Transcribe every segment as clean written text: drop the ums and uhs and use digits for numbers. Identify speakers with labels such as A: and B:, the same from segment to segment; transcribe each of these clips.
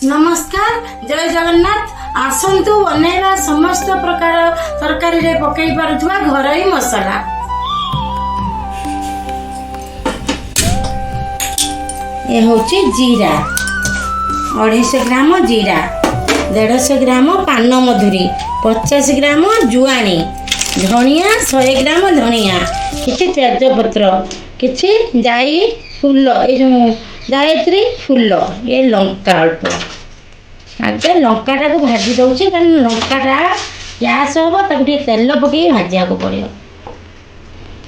A: नमस्कार जय जगन्नाथ आसंतु बनेगा समस्त प्रकार तरकारी रे पकई पारुथुवा घरोई मसला। ये होची जीरा 250 ग्राम जीरा 150 ग्राम पान मधुरी 50 ग्राम जुआनी धनिया 100 ग्राम धनिया किछि तेजपत्र किछि जाई फूल ये जायत्री फूल ये लंका अल्प आगे लंकाटा को भाजी दौचे कारण लंकाटा गैस हम ताकि तेल पकई भाजा को पड़ो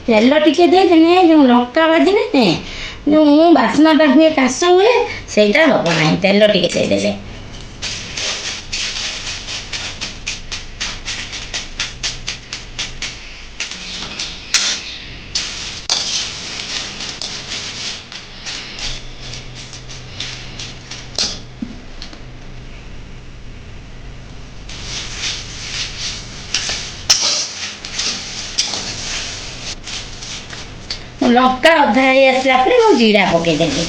A: तेल टिके देने जो लंका भाजने जो बास्नाटा हुए काश हुए सहीटा हम ना तेल टिके देदेले लंका अधा आसला जीरा पकईदेली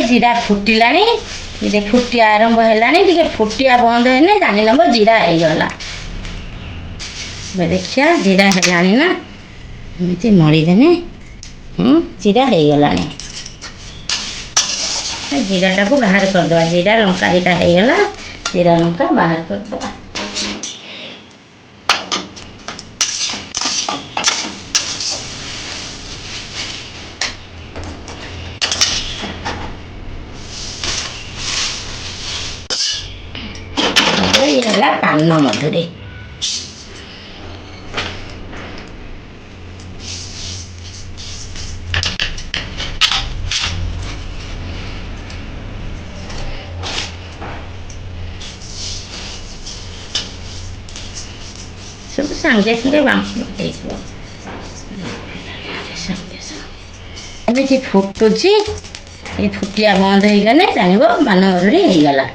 A: जीरा फुटिला फुटिया आरंभ है फुटिया बंद है जानी नब जीरा होगला देखिया जीरा है ना एमती मरीदेने जीरा हो गला जीराटा को बाहर करदे जीरा लंका यहाँ होगला जीरा लंका बाहर करदे ये पान मधुरी सब सांगे सांगे एमती फुटुची ये फुटिया बंद हो गले जान मान मधुरी होगला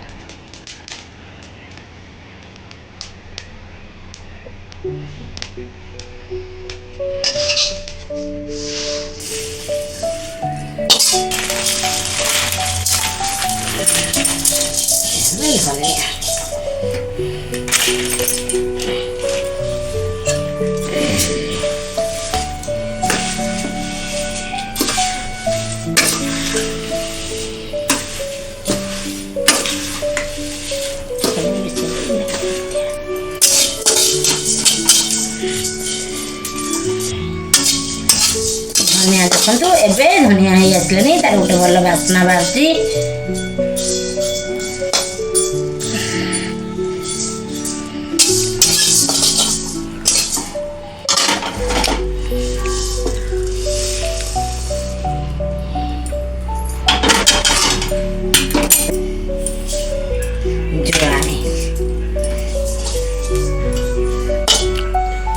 A: धनिया देखो एवं धनिया हो आसले तार गोटे भल बास्ना बाहर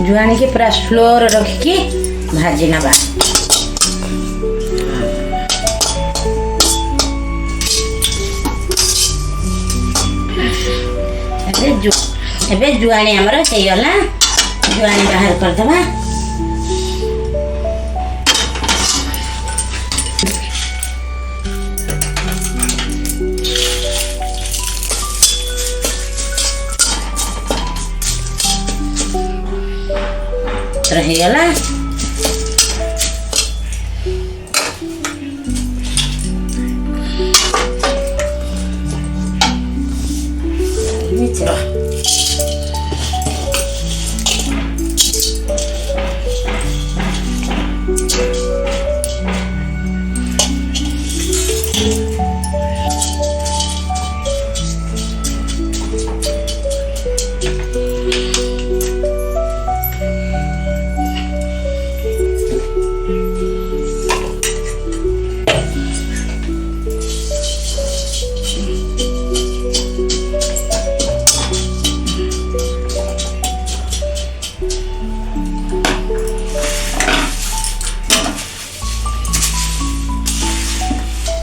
A: जुआनी के पूरा स्लोर रखिकी भाजी नवा एबे जुआनी हमर होगला जुआनी बाहर करदबा होगला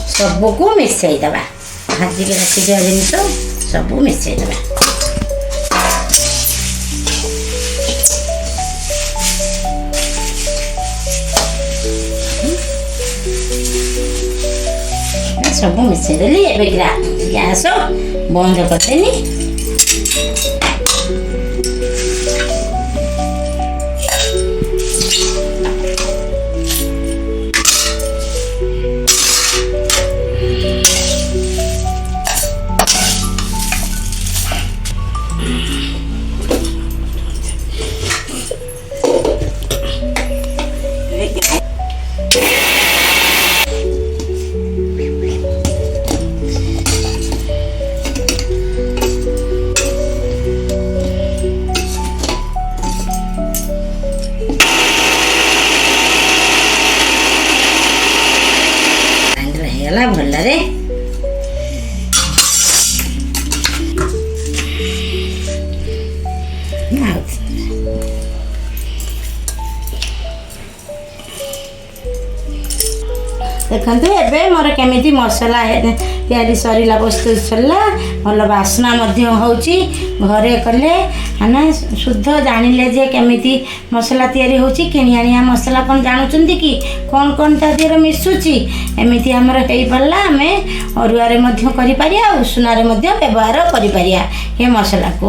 A: सबको मिसई दबा भाजी के रखी दिया जिनस ସବୁ ମିଶାଇଦେବା। ସବୁ ମିଶାଇଦେଲି। ଏବେ ଗ୍ୟାସ୍ ବନ୍ଦ କରିଦେନି। ହେଇଗଲା ଭଲରେ। ଦେଖନ୍ତୁ ଏବେ ମୋର କେମିତି ମସଲା ତିଆରି ସରିଲା, ପ୍ରସ୍ତୁତ ସରିଲା। ଭଲ ବାସ୍ନା ମଧ୍ୟ ହେଉଛି। ଘରେ କଲେ ମାନେ ଶୁଦ୍ଧ ଜାଣିଲେ ଯେ କେମିତି ମସଲା ତିଆରି ହେଉଛି। କିଣି ଆଣିବା ମସଲା କ'ଣ ଜାଣୁଛନ୍ତି କି କ'ଣ କ'ଣ ତା ଦେହରେ ମିଶୁଛି? ଏମିତି ଆମର ହେଇପାରିଲା। ଆମେ ଅରୁଆରେ ମଧ୍ୟ କରିପାରିବା, ଉଷୁନାରେ ମଧ୍ୟ ବ୍ୟବହାର କରିପାରିବା ଏ ମସଲାକୁ।